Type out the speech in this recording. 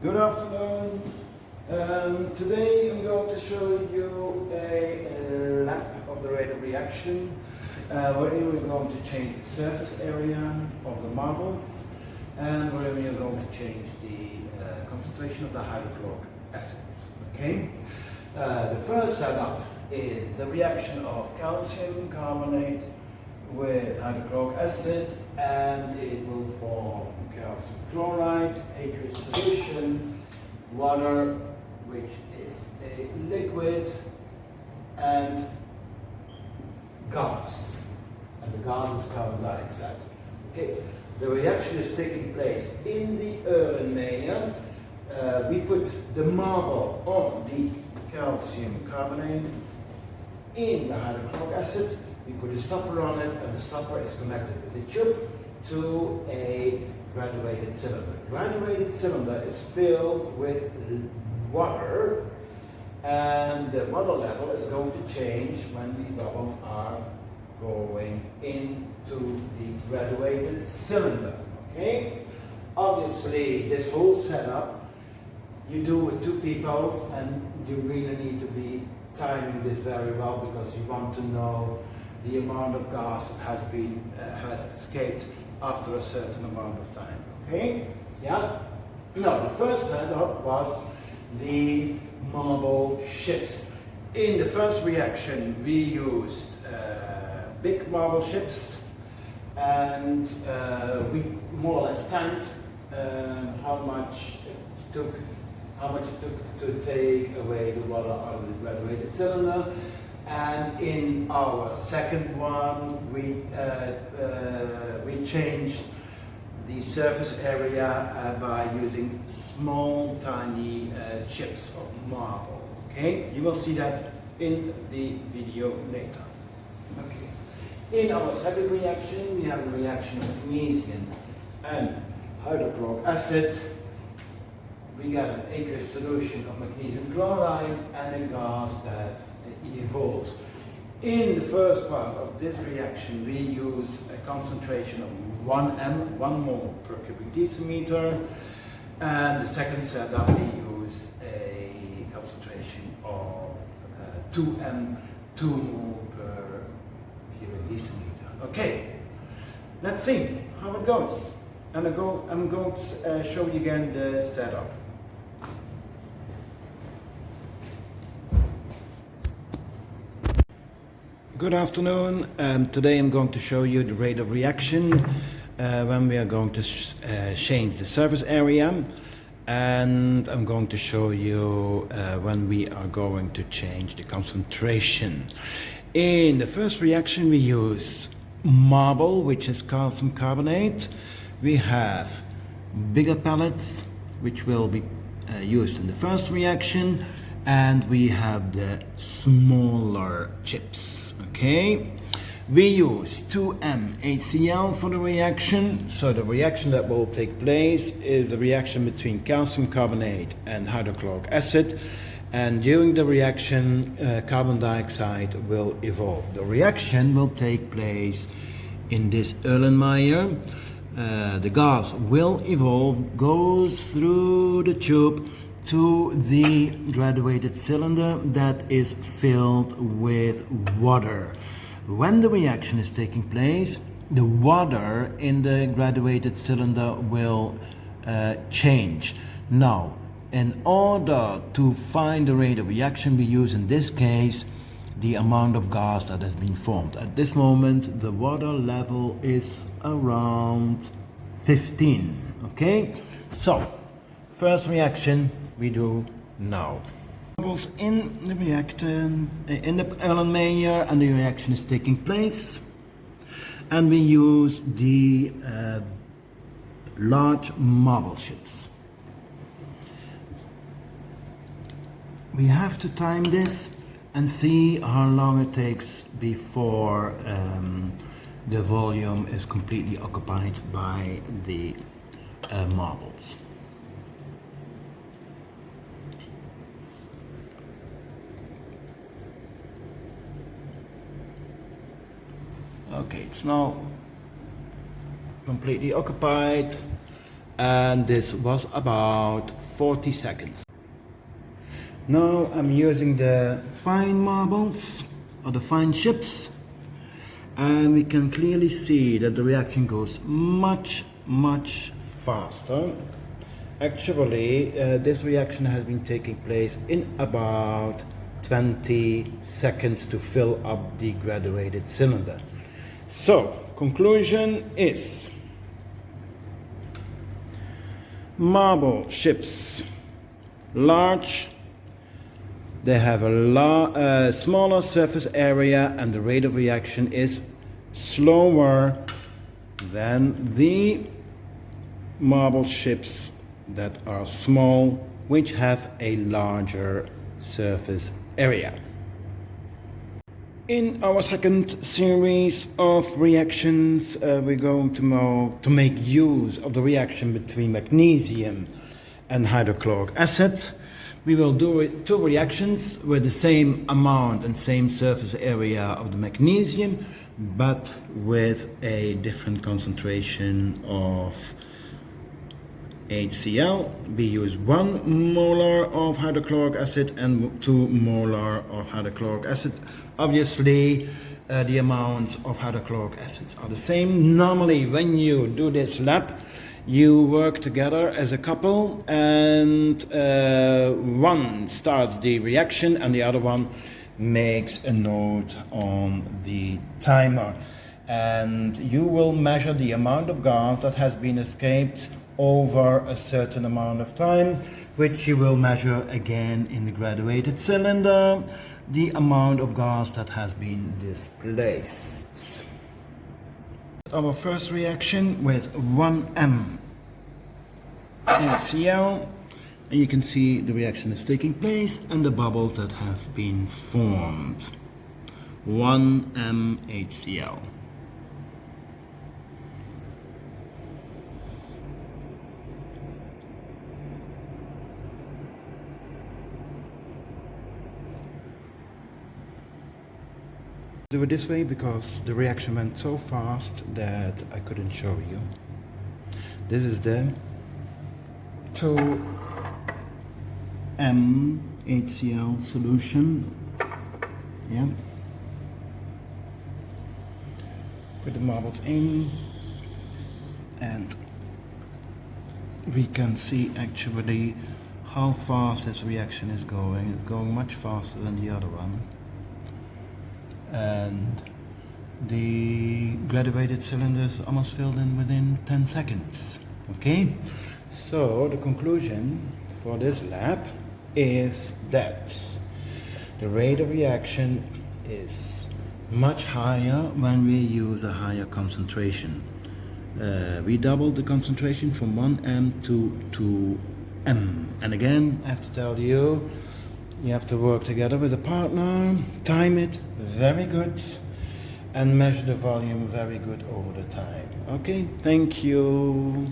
Good afternoon. Today I'm going to show you a lap of the rate of reaction wherein we're going to change the surface area of the marbles and wherein we are going to change the concentration of the hydrochloric acids. Okay? The first setup is the reaction of calcium carbonate with hydrochloric acid, and it will form calcium chloride, aqueous solution, water, which is a liquid, and gas. And the gas is carbon dioxide. Okay, the reaction is taking place in the Erlenmeyer. We put the marble on the calcium carbonate in the hydrochloric acid. We put a stopper on it, and the stopper is connected with the tube to a graduated cylinder. Graduated cylinder is filled with water, and the water level is going to change when these bubbles are going into the graduated cylinder. Okay? Obviously, this whole setup you do with two people, and you really need to be timing this very well because you want to know the amount of gas that has escaped after a certain amount of time. Okay? Yeah? Now, the first setup was the marble ships. In the first reaction, we used big marble ships, and we more or less timed how much it took to take away the water out of the graduated cylinder. And in our second one, we changed the surface area by using small, tiny chips of marble. Okay, you will see that in the video later. Okay. In our second reaction, we have a reaction of magnesium and hydrochloric acid. We get an aqueous solution of magnesium chloride and a gas that evolves. In the first part of this reaction, we use a concentration of 1 m, 1 mole per cubic decimeter, and the second setup we use a concentration of 2 m, 2 mole per cubic decimeter. Okay, let's see how it goes. And I'm going to show you again the setup. Good afternoon. Today I'm going to show you the rate of reaction when we are going to change the surface area, and I'm going to show you when we are going to change the concentration. In the first reaction, we use marble, which is calcium carbonate. We have bigger pellets, which will be used in the first reaction, and we have the smaller chips. Okay, we use 2m HCl for the reaction. So the reaction that will take place is the reaction between calcium carbonate and hydrochloric acid, and during the reaction carbon dioxide will evolve. The reaction will take place in this Erlenmeyer. The gas will evolve, goes through the tube to the graduated cylinder that is filled with water. When the reaction is taking place, the water in the graduated cylinder will change. Now, in order to find the rate of reaction, we use in this case the amount of gas that has been formed. At this moment, the water level is around 15. Okay, so first reaction we do now. Bubbles in the reactor, in the Erlenmeyer, and the reaction is taking place, and we use the large marble ships. We have to time this and see how long it takes before the volume is completely occupied by the marbles. Okay, it's now completely occupied, and this was about 40 seconds. Now I'm using the fine marbles or the fine chips, and we can clearly see that the reaction goes much faster. Actually, this reaction has been taking place in about 20 seconds to fill up the graduated cylinder. So, conclusion is marble chips, large, they have a smaller surface area, and the rate of reaction is slower than the marble chips that are small, which have a larger surface area. In our second series of reactions, we're going to make use of the reaction between magnesium and hydrochloric acid. We will do two reactions with the same amount and same surface area of the magnesium, but with a different concentration of HCl. We use 1 molar of hydrochloric acid and 2 molar of hydrochloric acid. Obviously, the amounts of hydrochloric acids are the same. Normally, when you do this lab, you work together as a couple, and one starts the reaction and the other one makes a note on the timer. And you will measure the amount of gas that has been escaped over a certain amount of time, which you will measure again in the graduated cylinder, the amount of gas that has been displaced. Our first reaction with 1M HCl, and you can see the reaction is taking place and the bubbles that have been formed. 1M HCl. Do it this way because the reaction went so fast that I couldn't show you. This is the 2M HCl solution. Yeah. Put the marbles in, and we can see actually how fast this reaction is going. It's going much faster than the other one. And the graduated cylinder is almost filled in within 10 seconds. Okay, so the conclusion for this lab is that the rate of reaction is much higher when we use a higher concentration. We doubled the concentration from 1M to 2M. And again, I have to tell you, you have to work together with a partner, time it very good, and measure the volume very good over the time. Okay, thank you.